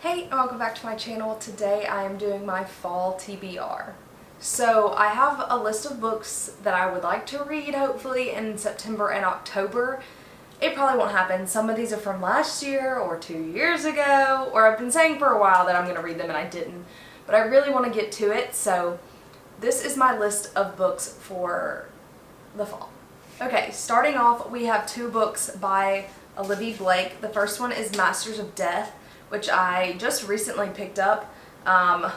Hey, and welcome back to my channel. Today I am doing my fall TBR. So I have a list of books that I would like to read hopefully in September and October. It probably won't happen. Some of these are from last year or 2 years ago, or I've been saying for a while that I'm going to read them and I didn't. But I really want to get to it, so this is my list of books for the fall. Okay, starting off, we have 2 books by Olivia Blake. The first one is Masters of Death, which I just recently picked up. I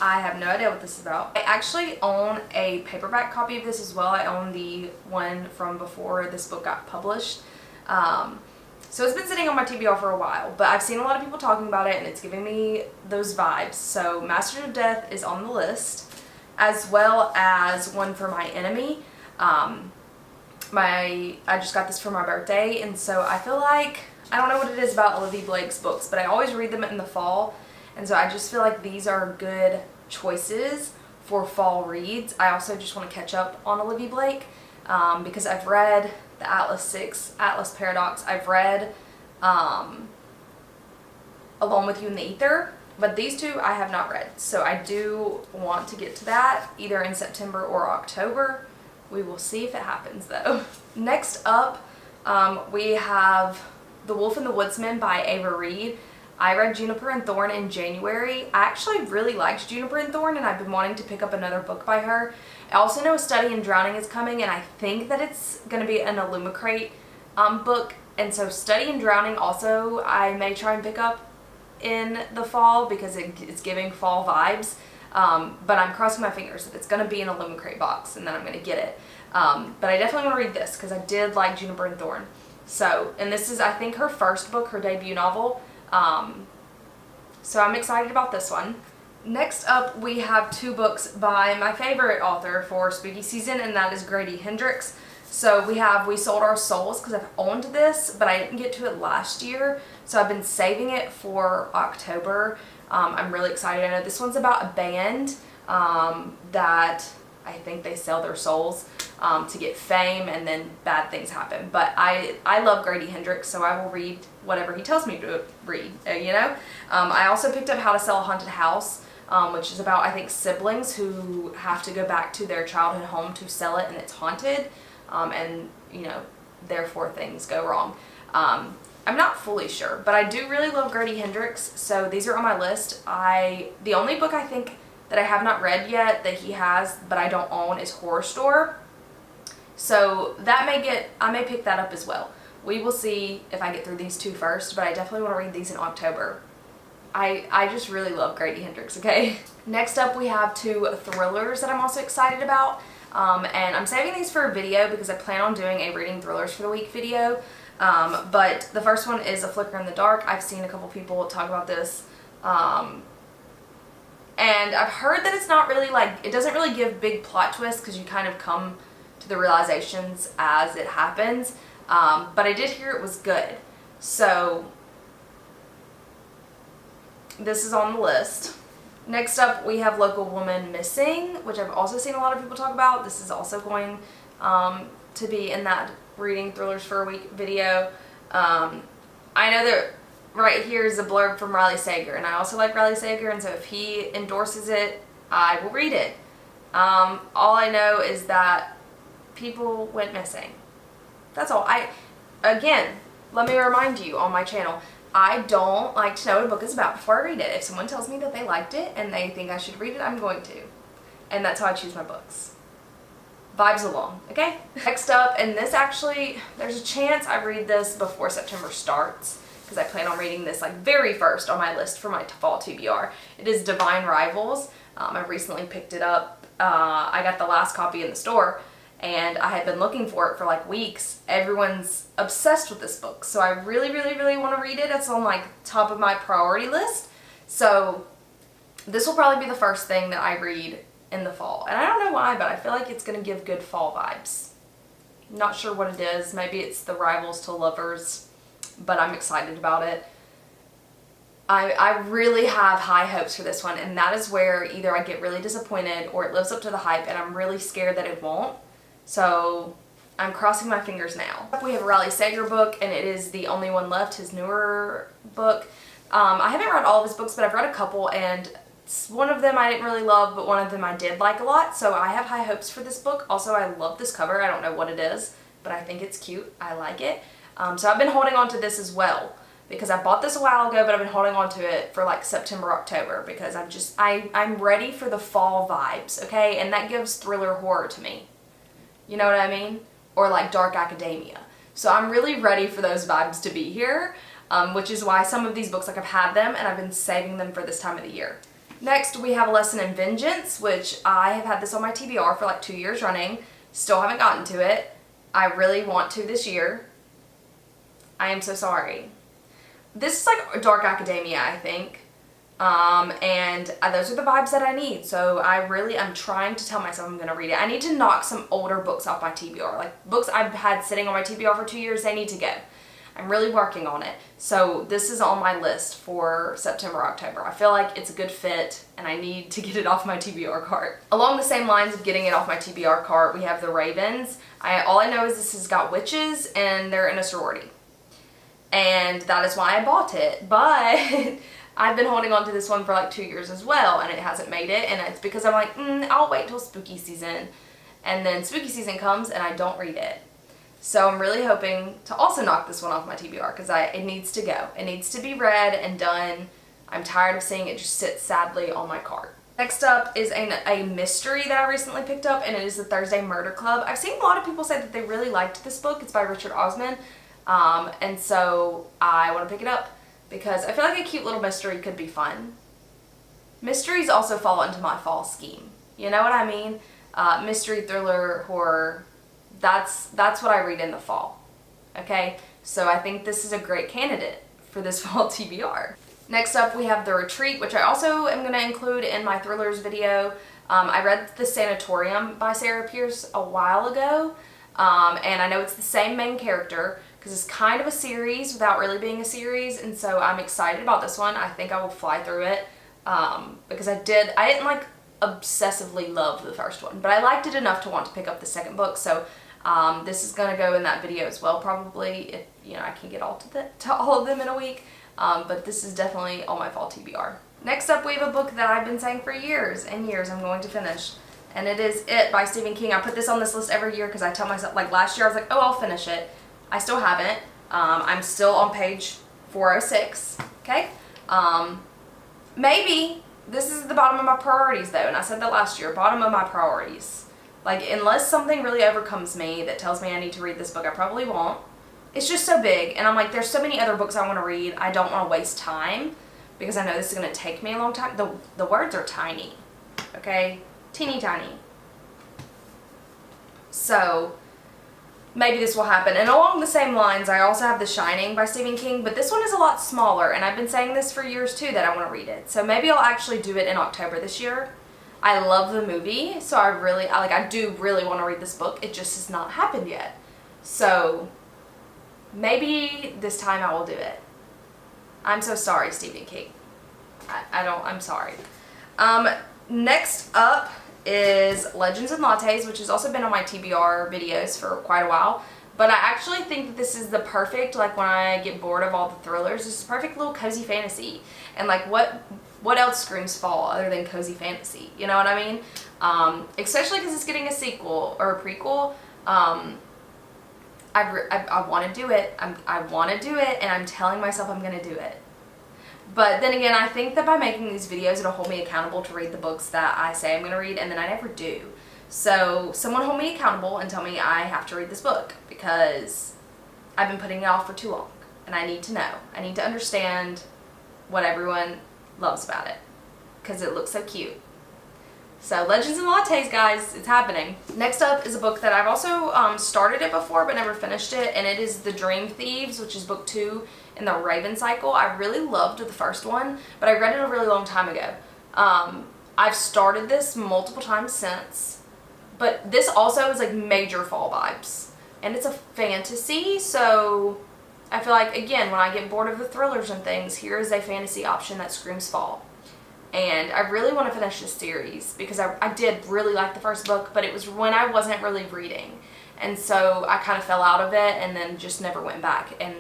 have no idea what this is about. I actually own a paperback copy of this as well. I own the one from before this book got published. So it's been sitting on my TBR for a while, but I've seen a lot of people talking about it and it's giving me those vibes. So Masters of Death is on the list, as well as one for my enemy. I just got this for my birthday, and so I feel like, I don't know what it is about Olivia Blake's books, but I always read them in the fall, and so I just feel like these are good choices for fall reads. I also just want to catch up on Olivia Blake because I've read the Atlas Paradox. I've read Alone with You in the Ether, but these 2 I have not read, so I do want to get to that either in September or October. We will see if it happens though. Next up, we have The Wolf and the Woodsman by Ava Reed. I read Juniper and Thorn in January. I actually really liked Juniper and Thorn, and I've been wanting to pick up another book by her. I also know Study in Drowning is coming, and I think that it's going to be an Illumicrate book, and so Study in Drowning also I may try and pick up in the fall because it's giving fall vibes. But I'm crossing my fingers that it's going to be in a Illumicrate box and then I'm going to get it. But I definitely want to read this because I did like Juniper and Thorn. So, and this is, I think, her first book, her debut novel. So I'm excited about this one. Next up, we have 2 books by my favorite author for spooky season, and that is Grady Hendrix. So we have We Sold Our Souls, because I've owned this, but I didn't get to it last year. So I've been saving it for October. I'm really excited. I know this one's about a band that I think they sell their souls to get fame, and then bad things happen. But I love Grady Hendrix, so I will read whatever he tells me to read, you know? I also picked up How to Sell a Haunted House, which is about, I think, siblings who have to go back to their childhood home to sell it, and it's haunted, and, you know, therefore things go wrong. I'm not fully sure, but I do really love Grady Hendrix, so these are on my list. The only book I think that I have not read yet that he has, but I don't own, is Horror Store. So that I may pick that up as well. We will see if I get through these 2 first, but I definitely want to read these in October. I just really love Grady Hendrix, okay? Next up, we have 2 thrillers that I'm also excited about, and I'm saving these for a video because I plan on doing a Reading Thrillers for the Week video. But the first one is A Flicker in the Dark. I've seen a couple people talk about this, and I've heard that it's not really it doesn't really give big plot twists because you kind of come to the realizations as it happens, but I did hear it was good. So this is on the list. Next up, we have Local Woman Missing, which I've also seen a lot of people talk about. This is also going to be in that Reading Thrillers for a Week video. I know that right here is a blurb from Riley Sager, and I also like Riley Sager, and so if he endorses it, I will read it. All I know is that people went missing. That's all. Again, let me remind you on my channel, I don't like to know what a book is about before I read it. If someone tells me that they liked it and they think I should read it, I'm going to. And that's how I choose my books. Vibes along, okay? Next up, and this actually, there's a chance I read this before September starts because I plan on reading this very first on my list for my fall TBR. It is Divine Rivals. I recently picked it up. I got the last copy in the store, and I had been looking for it for weeks. Everyone's obsessed with this book, so I really, really, really want to read it. It's on top of my priority list. So this will probably be the first thing that I read in the fall, and I don't know why, but I feel like it's going to give good fall vibes. Not sure what it is. Maybe it's the rivals to lovers, but I'm excited about it. I really have high hopes for this one, and that is where either I get really disappointed or it lives up to the hype, and I'm really scared that it won't. So I'm crossing my fingers now. We have a Riley Sager book, and it is The Only One Left, his newer book. I haven't read all of his books, but I've read a couple, and one of them I didn't really love, but one of them I did like a lot, so I have high hopes for this book. Also, I love this cover. I don't know what it is, but I think it's cute. I like it. So I've been holding on to this as well, because I bought this a while ago, but I've been holding on to it for like September, October, because I'm ready for the fall vibes, okay? And that gives thriller horror to me. You know what I mean? Or like dark academia. So I'm really ready for those vibes to be here, which is why some of these books, like I've had them and I've been saving them for this time of the year. Next, we have A Lesson in Vengeance, which I have had this on my TBR for like 2 years running. Still haven't gotten to it. I really want to this year. I am so sorry. This is like dark academia, I think. And those are the vibes that I need. So I'm trying to tell myself I'm going to read it. I need to knock some older books off my TBR. Like books I've had sitting on my TBR for 2 years, they need to go. I'm really working on it. So this is on my list for September, October. I feel like it's a good fit and I need to get it off my TBR cart. Along the same lines of getting it off my TBR cart, we have The Ravens. All I know is this has got witches and they're in a sorority. And that is why I bought it. But I've been holding on to this one for like 2 years as well and it hasn't made it. And it's because I'm like, I'll wait till spooky season. And then spooky season comes and I don't read it. So I'm really hoping to also knock this one off my TBR because it needs to go. It needs to be read and done. I'm tired of seeing it just sit sadly on my cart. Next up is a mystery that I recently picked up, and it is The Thursday Murder Club. I've seen a lot of people say that they really liked this book. It's by Richard Osman. And so I want to pick it up because I feel like a cute little mystery could be fun. Mysteries also fall into my fall scheme. You know what I mean? Mystery, thriller, horror. That's what I read in the fall. Okay? So I think this is a great candidate for this fall TBR. Next up, we have The Retreat, which I also am going to include in my thrillers video. I read The Sanatorium by Sarah Pierce a while ago, and I know it's the same main character because it's kind of a series without really being a series, and so I'm excited about this one. I think I will fly through it because I didn't like obsessively love the first one, but I liked it enough to want to pick up the second book, so this is going to go in that video as well probably if I can get to all of them in a week. But this is definitely on my fall TBR. Next up, we have a book that I've been saying for years and years I'm going to finish, and it is It by Stephen King. I put this on this list every year because I tell myself, like last year I was like, oh, I'll finish it. I still haven't. I'm still on page 406, okay? Maybe this is the bottom of my priorities though, and I said that last year, bottom of my priorities. Like, unless something really overcomes me that tells me I need to read this book, I probably won't. It's just so big, and I'm like, there's so many other books I want to read. I don't want to waste time because I know this is going to take me a long time. The words are tiny, okay? Teeny tiny. So maybe this will happen. And along the same lines, I also have The Shining by Stephen King, but this one is a lot smaller, and I've been saying this for years too, that I want to read it. So maybe I'll actually do it in October this year. I love the movie, so I do really want to read this book. It just has not happened yet. So maybe this time I will do it. I'm so sorry, Stephen King. I'm sorry. Next up is Legends and Lattes, which has also been on my TBR videos for quite a while. But I actually think that this is the perfect, like when I get bored of all the thrillers, this is a perfect little cozy fantasy. And like what else screams fall other than cozy fantasy? You know what I mean? Especially because it's getting a sequel or a prequel. I want to do it. I want to do it, and I'm telling myself I'm going to do it. But then again, I think that by making these videos, it'll hold me accountable to read the books that I say I'm going to read, and then I never do. So someone hold me accountable and tell me I have to read this book because I've been putting it off for too long, and I need to know. I need to understand what everyone loves about it because it looks so cute. So Legends and Lattes, guys, it's happening. Next up is a book that I've also started it before but never finished it, and it is The Dream Thieves, which is book 2 in the Raven cycle. I really loved the first one, but I read it a really long time ago. I've started this multiple times since, but this also is like major fall vibes, and it's a fantasy, so I feel like, again, when I get bored of the thrillers and things, here is a fantasy option that screams fall. And I really want to finish this series because I did really like the first book, but it was when I wasn't really reading. And so I kind of fell out of it and then just never went back. And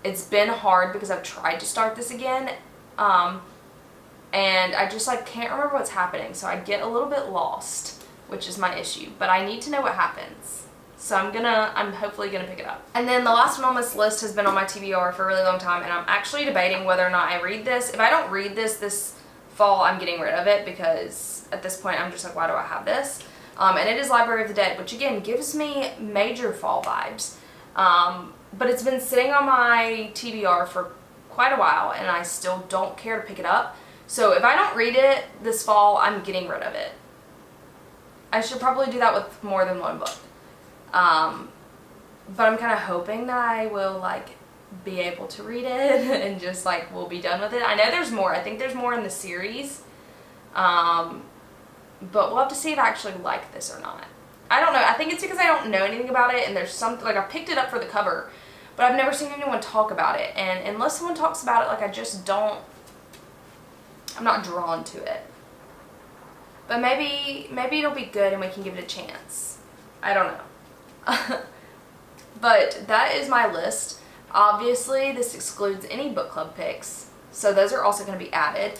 It's been hard because I've tried to start this again, and I just like can't remember what's happening, so I get a little bit lost, which is my issue, but I need to know what happens. So I'm hopefully gonna pick it up. And then the last one on this list has been on my TBR for a really long time, and I'm actually debating whether or not I read this. If I don't read this fall, I'm getting rid of it, because at this point I'm just like, why do I have this? And it is Library of the Dead, which again gives me major fall vibes. But it's been sitting on my TBR for quite a while, and I still don't care to pick it up. So if I don't read it this fall, I'm getting rid of it. I should probably do that with more than one book. But I'm kind of hoping that I will like be able to read it and just like we'll be done with it. I know there's more. I think there's more in the series. But we'll have to see if I actually like this or not. I don't know. I think it's because I don't know anything about it, and there's something like I picked it up for the cover, but I've never seen anyone talk about it. And unless someone talks about it, like I just don't. I'm not drawn to it. But maybe it'll be good and we can give it a chance. I don't know. But that is my list. Obviously, this excludes any book club picks, so those are also going to be added.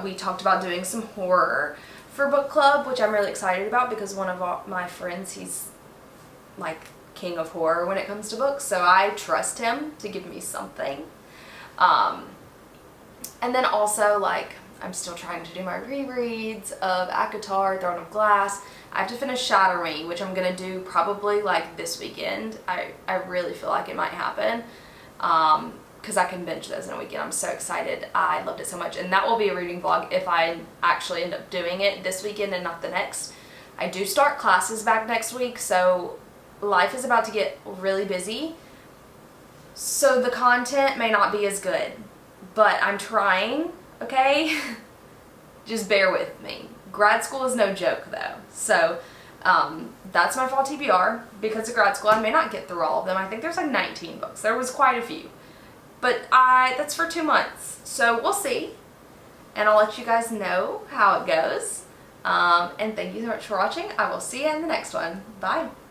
We talked about doing some horror for book club, which I'm really excited about because one of my friends, he's like king of horror when it comes to books, so I trust him to give me something. And then also, like, I'm still trying to do my rereads of ACOTAR, Throne of Glass. I have to finish Shatter Me, which I'm going to do probably, like, this weekend. I really feel like it might happen, because I can binge those in a weekend. I'm so excited. I loved it so much. And that will be a reading vlog if I actually end up doing it this weekend and not the next. I do start classes back next week, so life is about to get really busy. So the content may not be as good. But I'm trying, okay? Just bear with me. Grad school is no joke, though. So, that's my fall TBR. Because of grad school, I may not get through all of them. I think there's like 19 books. There was quite a few. But that's for 2 months. So, we'll see. And I'll let you guys know how it goes. And thank you so much for watching. I will see you in the next one. Bye.